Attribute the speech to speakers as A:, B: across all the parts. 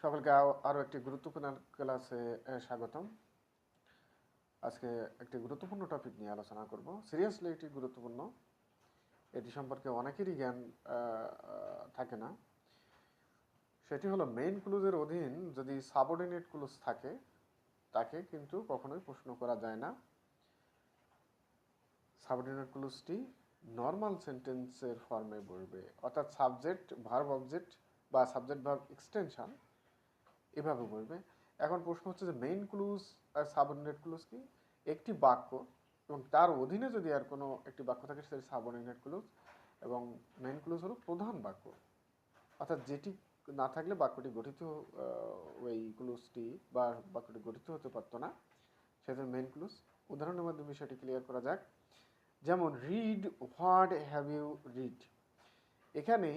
A: সকলকে আরও একটি গুরুত্বপূর্ণ ক্লাসে স্বাগতম। আজকে একটি গুরুত্বপূর্ণ টপিক নিয়ে আলোচনা করব। সিরিয়াসলি এটি গুরুত্বপূর্ণ, এটি সম্পর্কে অনেকেরই জ্ঞান থাকে না। সেটি হলো মেইন ক্লুজের অধীন যদি সাবঅর্ডিনেট ক্লুজ থাকে তাকে কিন্তু কখনোই প্রশ্ন করা যায় না। সাবঅর্ডিনেট ক্লুজটি নর্মাল সেন্টেন্সের ফর্মে বলবে, অর্থাৎ সাবজেক্ট ভার্ব অবজেক্ট বা সাবজেক্ট ভার্ব এক্সটেনশন এভাবে বলবে। এখন প্রশ্ন হচ্ছে যে মেইন ক্লুজ আর সাবঅর্ডিনেট ক্লুজ কি? একটি বাক্য এবং তার অধীনে যদি আর কোনো একটি বাক্য থাকে সেটা সাবঅর্ডিনেট ক্লুজ, এবং মেইন ক্লুজ হলো প্রধান বাক্য, অর্থাৎ যেটি না থাকলে বাক্যটি গঠিত ওই ক্লুজটি বা বাক্যটি গঠিত হতে পারতো না, সেটা মেইন ক্লুজ। উদাহরণের মাধ্যমে বিষয়টি ক্লিয়ার করা যাক। যেমন read what have you read, এখানে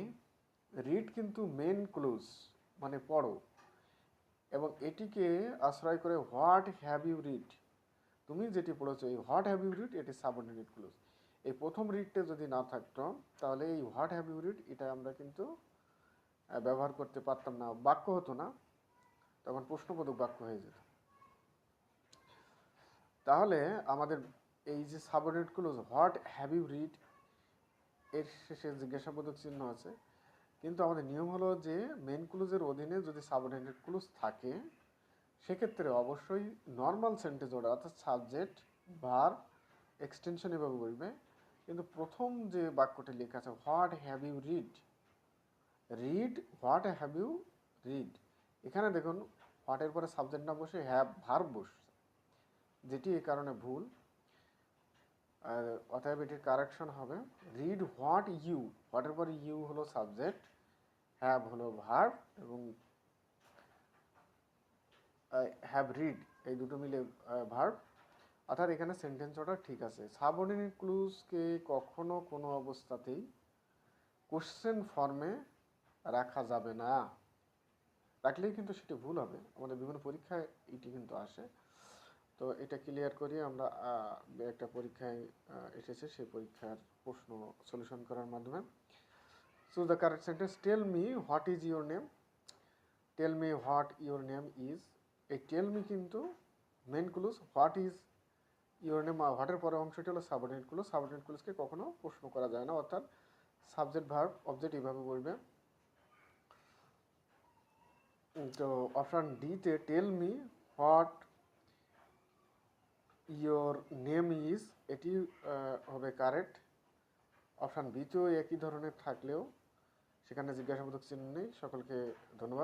A: রিড কিন্তু মেইন ক্লুজ মানে পড়ো, এবং এটিকে আশ্রয় করে হোয়াট হ্যাভ ইউ রিড, তুমি যেটি পড়েছো এই হোয়াট হ্যাভ ইউ রিড এটি সাবঅর্ডিনেট ক্লুজ। এই প্রথম রিডটা যদি না থাকতো তাহলে এই হোয়াট হ্যাভ ইউ রিড এটা আমরা কিন্তু ব্যবহার করতে পারতাম না, বাক্য হতো না, তখন প্রশ্নবোধক বাক্য হয়ে যেত। তাহলে আমাদের এই যে subordinate clause what have you read এর শেষে জিজ্ঞাসাবোধক চিহ্ন আছে, কিন্তু আমাদের নিয়ম হলো যে মেইন ক্লুজের অধীনে যদি সাবঅর্ডিনেট ক্লুজ থাকে সেক্ষেত্রে অবশ্যই নর্মাল সেন্টেন্স অর্ডার, অর্থাৎ সাবজেক্ট ভার্ব এক্সটেনশন এভাবে বলবে। কিন্তু প্রথম যে বাক্যটি লেখা আছে what have you read, read what have you read, এখানে দেখুন হোয়াটের পরে সাবজেক্ট না বসে হ্যাভ ভার্ব বসছে, যেটি এই কারণে ভুল। অতএব এটির কারেকশন হবে রিড হোয়াট ইউ, হোয়াটের পরে ইউ হলো সাবজেক্ট, হ্যাভ হলো ভার্ব, এবং হ্যাভ রিড এই দুটো মিলে ভার্ব, অর্থাৎ এখানে সেন্টেন্স অর্ডার ঠিক আছে। সাবঅর্ডিনেট ক্লুজকে কখনো কোনো অবস্থাতেই কোশ্চেন ফর্মে রাখা যাবে না, রাখলেই কিন্তু সেটি ভুল হবে। আমাদের বিভিন্ন পরীক্ষায় এটি কিন্তু আসে। তো এটা ক্লিয়ার করি আমরা একটা পরীক্ষায় এসেছে, সেই পরীক্ষার প্রশ্ন সলিউশন করার মাধ্যমে। So the correct sentence, tell me what is your name, tell me what your name is, এই টেল মি কিন্তু main clause, what is your name হোয়াটের পরে অংশটি হলো সাবঅর্ডিনেট ক্লুজ। সাবঅর্ডিনেট ক্লুজকে কখনো প্রশ্ন করা যায় না, অর্থাৎ সাবজেক্ট ভার্ব অবজেক্ট এইভাবে বলবে। তো অপশান ডিতে tell me what your name is এটি হবে কারেক্ট। অপশান বিতেও একই ধরনের থাকলেও সেখানে জিজ্ঞাসাবোধক চিহ্ন নেই। সকলকে ধন্যবাদ।